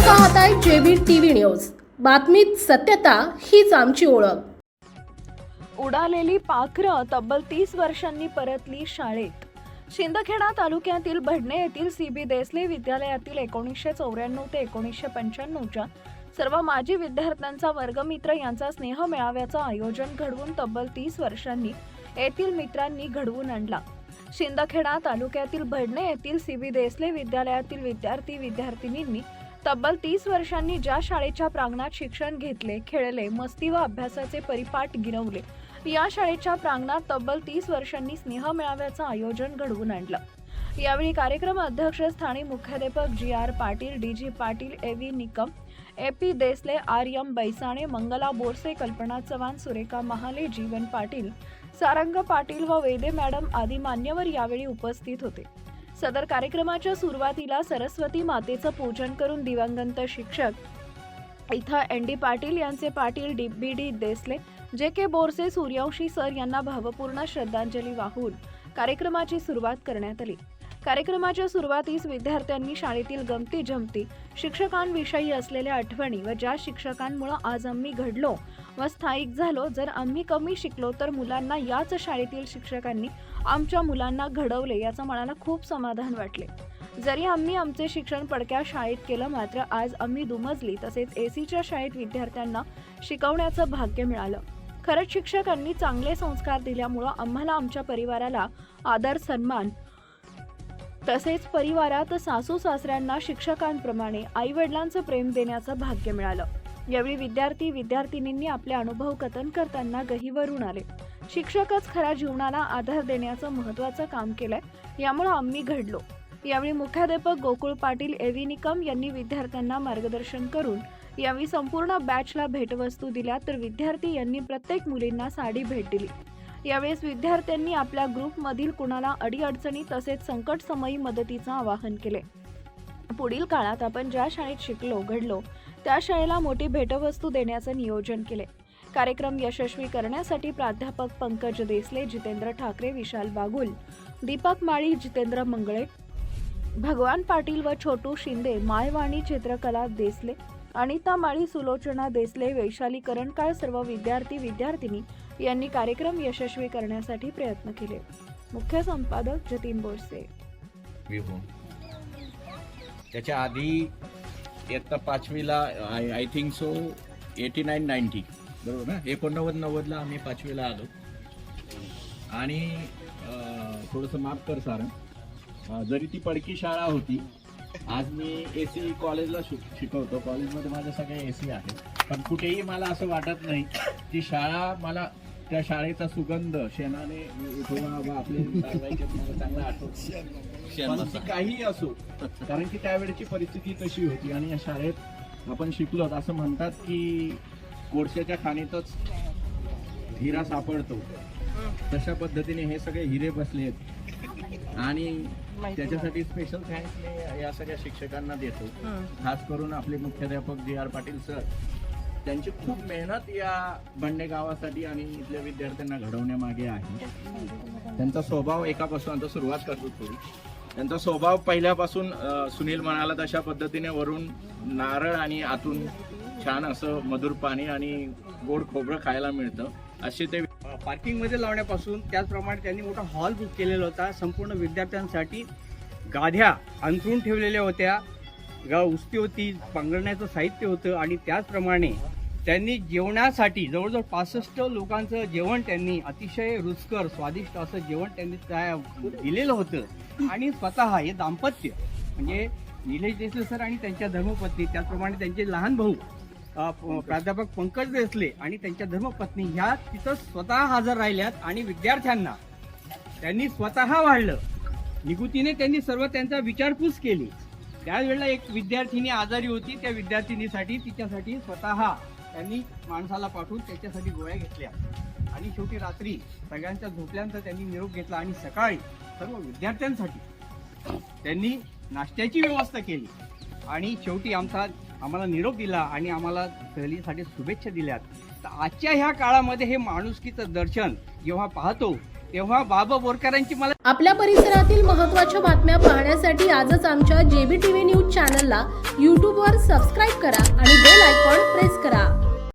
पाहताय जेबीर TV news. बातमीत सत्यता हीच आमची ओळख. उडालेली पाखरं तब्बल 30 वर्षांनी परतली शाळेत. शिंदखेडा तालुक्यातील भडणे येथील सीबी देसले विद्यालयातील 1994 ते 1995च्या सर्व माजी विद्यार्थ्यांचा वर्गमित्र यांचा स्नेह मेळाव्याचं आयोजन घडवून तब्बल 30 वर्षांनी येथील मित्रांनी घडवून आणला. शिंदखेडा तालुक्यातील भडणे येथील सीबी देसले विद्यालयातील विद्यार्थी-विद्यार्थिनींनी तब्बल 30 वर्षांनी ज्या शाळेच्या प्रांगणात शिक्षण घेतले, खेळले, मस्ती व अभ्यासाचे परिपाठ गिरवले, या शाळेच्या प्रांगणात तब्बल 30 वर्षांनी स्नेह मेळाव्याचं आयोजन घडवून आणलं. यावेळी कार्यक्रम अध्यक्षस्थानी मुख्याध्यापक GR. Patil, DG. Patil, AV. Nikam, AP. Desale, RM. Baisane, Mangala Borse, Kalpana Chavan, Surekha Mahale, जीवन पाटील, सारंग पाटील व वेदे मॅडम आदी मान्यवर यावेळी उपस्थित होते. सदर कार्यक्रमाच्या सुरुवातीला सरस्वती मातेचं पूजन करून दिवंगत शिक्षक इथं एन.डी. पाटील यांचे Patil, B D. Desale, J K. Borse, Suryavanshi sir यांना भावपूर्ण श्रद्धांजली वाहून कार्यक्रमाची सुरुवात करण्यात आली. कार्यक्रमाच्या सुरुवातीस विद्यार्थ्यांनी शाळेतील गमती जमती, शिक्षकांविषयी असलेल्या आठवणी व ज्या शिक्षकांमुळे आज आम्ही घडलो व स्थायिक झालो, जर आम्ही कमी शिकलो तर मुलांना याच शाळेतील शिक्षकांनी आमच्या मुलांना घडवले याचं मनाला खूप समाधान वाटले. जरी आम्ही आमचे शिक्षण पडक्या शाळेत केलं, मात्र आज आम्ही दुमजली तसेच एसीच्या शाळेत विद्यार्थ्यांना शिकवण्याचं भाग्य मिळालं. खरंच शिक्षकांनी चांगले संस्कार दिल्यामुळं आम्हाला आमच्या परिवाराला आदर सन्मान तसेच परिवारात सासू सासऱ्यांना शिक्षकांप्रमाणे आई वडिलांचं प्रेम देण्याचं भाग्य मिळालं. यावेळी विद्यार्थी-विद्यार्थिनींनी आपले अनुभव कथन करताना गहिवरून आले. शिक्षकच खऱ्या जीवनाला आधार देण्याचं महत्त्वाचं काम केलंय, यामुळे आम्ही घडलो. यावेळी मुख्याध्यापक गोकुळ पाटील, ए.व्ही. निकम यांनी विद्यार्थ्यांना मार्गदर्शन करून यावेळी संपूर्ण बॅचला भेटवस्तू दिल्या, तर विद्यार्थी यांनी प्रत्येक मुलींना साडी भेट दिली. यावेळेस विद्यार्थ्यांनी आपल्या ग्रुपमधील कुणाला अडीअडचणी तसेच संकटसमयी मदतीचं आवाहन केले. पुढील काळात आपण ज्या शाळेत शिकलो, घडलो त्या शाळेला मोठी भेटवस्तू देण्याचं नियोजन केले. कार्यक्रम यशस्वी करण्यासाठी प्राध्यापक पंकज देसले, जितेंद्र ठाकरे, विशाल बागुल, दीपक माळी, जितेंद्र मंगळे, भगवान पाटील व छोटू शिंदे, मायवाणी चित्रकला देसले, अनिता माळी, सुलोचना देसले, वैशाली करणकाळ सर्व विद्यार्थी-विद्यार्थिनी यांनी कार्यक्रम यशस्वी करण्यासाठी प्रयत्न केले. मुख्य संपादक जतीन बोरसे. त्याच्या आधी इयत्ता 5वीला आय थिंक सो 89-90 बरोबर ना, 89-90ला आम्ही 5वीला आलो. आणि थोडंसं माफ कर सारं, जरी ती पडकी शाळा होती, आज मी एसी कॉलेजला शिकवतो. कॉलेजमध्ये माझ्या सगळ्या एसी आहेत, पण कुठेही मला असं वाटत नाही ती शाळा मला त्या शाळेचा सुगंध शेणाने आपले मला चांगला आठवतो. काहीही असो, कारण की त्यावेळेची परिस्थिती तशी होती आणि या शाळेत आपण शिकलो. असं म्हणतात की कोळशाच्या खाणीतच हिरा सापडतो, तशा पद्धतीने हे सगळे हिरे बसले आहेत आणि त्याच्यासाठी स्पेशल थँक्स मी या सगळ्या शिक्षकांना देतो. खास करून आपले मुख्याध्यापक जी.आर. पाटील सर, त्यांची खूप मेहनत या भडणे गावासाठी आणि इथल्या विद्यार्थ्यांना घडवण्यामागे आहे. त्यांचा स्वभाव एकापासून आता सुरुवात करतो थोडी. त्यांचा स्वभाव पहिल्यापासून सुनील म्हणाला तशा पद्धतीने वरून नारळ आणि आतून छान असं मधुर पाणी आणि गोड खोबरं खायला मिळतं, असे ते पार्किंगमध्ये लावण्यापासून त्याचप्रमाणे त्यांनी मोठा हॉल बुक केलेला होता. संपूर्ण विद्यार्थ्यांसाठी गाद्या अंथरून ठेवलेल्या होत्या, उस्ती होती, पांघरण्याचं साहित्य होतं आणि त्याचप्रमाणे त्यांनी जेवणासाठी जवळजवळ 65 लोकांचं जेवण त्यांनी अतिशय रुचकर स्वादिष्ट असं जेवण त्यांनी त्या दिलेलं होतं. आणि स्वतः हे दाम्पत्य म्हणजे निलेश देसले सर आणि त्यांच्या धर्मपत्नी, त्याचप्रमाणे त्यांचे लहान भाऊ प्राध्यापक पंकज देसले आणि त्यांच्या धर्मपत्नी ह्या तिथं स्वतः हजर राहिल्यात आणि विद्यार्थ्यांना त्यांनी स्वतः वाढलं. निगुतीने त्यांनी सर्व त्यांचा विचारपूस केली. त्यावेळेला एक विद्यार्थिनी आजारी होती, त्या विद्यार्थिनीसाठी तिच्यासाठी स्वतः त्यांनी माणसाला पाठवून त्याच्यासाठी गोळ्या घेतल्या आणि शेवटी रात्री सगळ्यांच्या झोपल्यानंतर त्यांनी निरोप घेतला आणि सकाळी सर्व विद्यार्थ्यांसाठी त्यांनी नाश्त्याची व्यवस्था केली आणि शेवटी आम्हाला निरोप दिला आणि आम्हाला सहलीसाठी शुभेच्छा दिल्यात. तर आजच्या ह्या काळामध्ये हे माणुसकीचं दर्शन जेव्हा पाहतो तेव्हा बाबा बोरकरांची मला आपल्या परिसरातील महत्त्वाच्या बातम्या पाहण्यासाठी आजच आमच्या JBTV न्यूज चॅनलला यूट्यूबवर सबस्क्राईब करा आणि बेल